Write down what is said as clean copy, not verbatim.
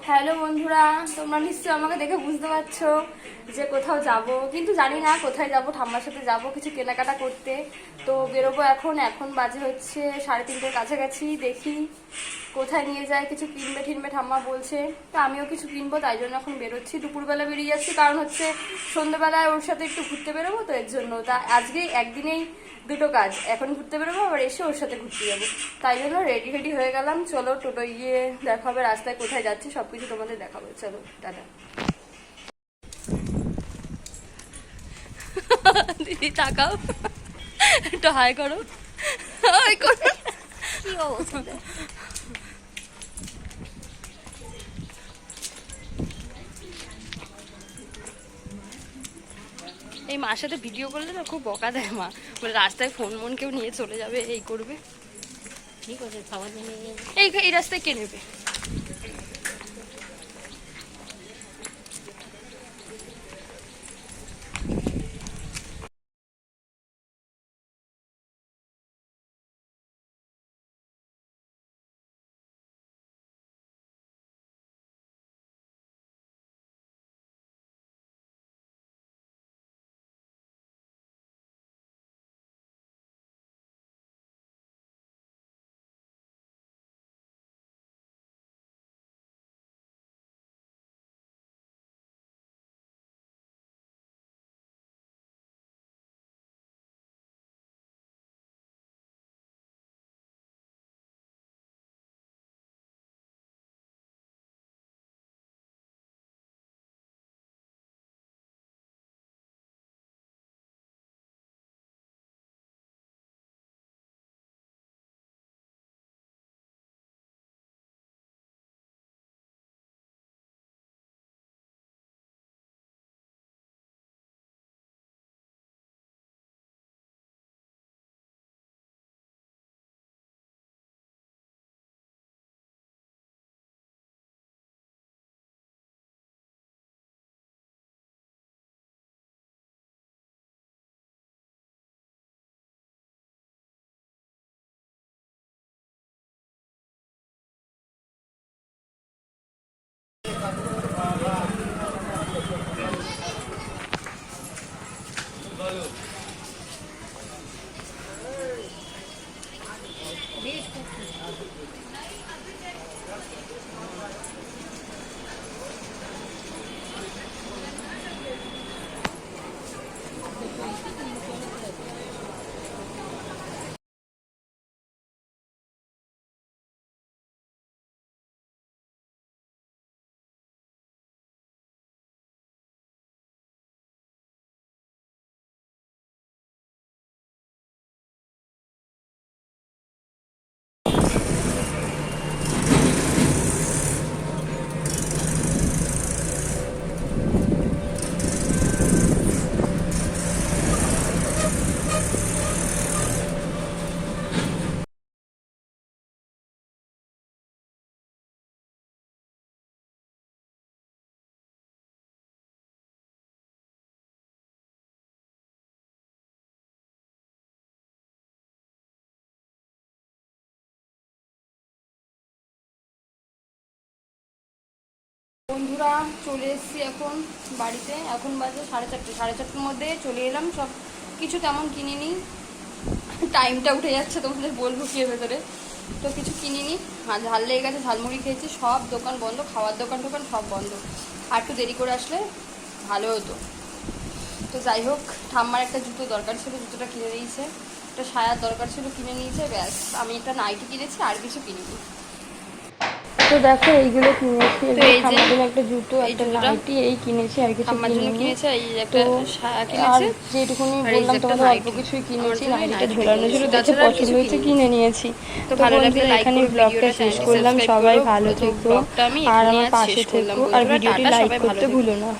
Hello বন্ধুরা, তোমরা নিশ্চয়ই আমাকে দেখে বুঝতে পারছো যে কোথাও যাব, কিন্তু জানি না কোথায় যাব। ঠাম্মার সাথে যাব কিছু কেনাকাটা করতে, তো বেরোবো এখন বাজে হচ্ছে 3:30-এর কাছাকাছি। দেখি কোথায় নিয়ে যায়, কিছু কিনবে ঠিনবে ঠাম্মা বলছে, তো আমিও কিছু কিনবো, তাই জন্য এখন বেরোচ্ছি। দুপুরবেলা বেরিয়ে যাচ্ছি, কারণ হচ্ছে সন্ধ্যেবেলায় ওর সাথে একটু ঘুরতে বেরোবো, তো এর জন্য। তা আজকেই একদিনেই দুটো কাজ, এখন ঘুরতে বেরোবো আবার এসে ওর সাথে ঘুরতে যাবো, তাই জন্য রেডি হয়ে গেলাম। চলো টোটোয় গিয়ে দেখা হবে, রাস্তায় কোথায় যাচ্ছি সবকিছু তোমাদের দেখাবো। চলো টাটা। দিদি তাকাও, একটু হাই করো। হাই করো। কি অবস্থা? এই মার সাথে ভিডিও করলে না খুব বকা দেয় মা, বলে রাস্তায় ফোন মন কেউ নিয়ে চলে যাবে, এই করবে। ঠিক আছে, খাবার নিয়ে এই রাস্তায় কে নেবে? বন্ধুরা চলে এসেছি এখন বাড়িতে, এখন বাজে 4:30। 4:30-এর মধ্যে চলে এলাম, সব কিছু তেমন কিনিনি, টাইমটা উঠে যাচ্ছে, তোমাদের বলবো কি ভেতরে। তো কিছু কিনিনি, ঝাল লেগে গেছে, ঝালমুড়ি খেয়েছি, সব দোকান বন্ধ, খাওয়ার দোকান টোকান সব বন্ধ। আর একটু দেরি করে আসলে ভালো হতো। তো যাই হোক, ঠাম্মার একটা জুতো দরকার ছিল, জুতোটা কিনে নিয়েছে। একটা সায়ার দরকার ছিল, কিনে নিয়েছে, ব্যাস। আমি একটা নাইটি কিনেছি, আর কিছু কিনিনি। তো দেখো এইগুলো কিনেছি, ঠাম্মার জন্য একটা জুতো, একটা নাইটি, এই কিনেছি, আর কিছু কিনেছে। এই একটা সায়া কিনেছে, যেটুকুনি বললাম তোমাদের অল্প কিছুই কিনেছি। নাইটিটা ঝোলানো ছিল, দেখে পছন্দ হয়েছে, কিনে নিয়েছি। তো ভালো লাগলে এখানে ব্লগটা শেষ করলাম। সবাই ভালো থেকো আর আমার পাশে থেকো, আর ভিডিওটি লাইক করতে ভুলো না।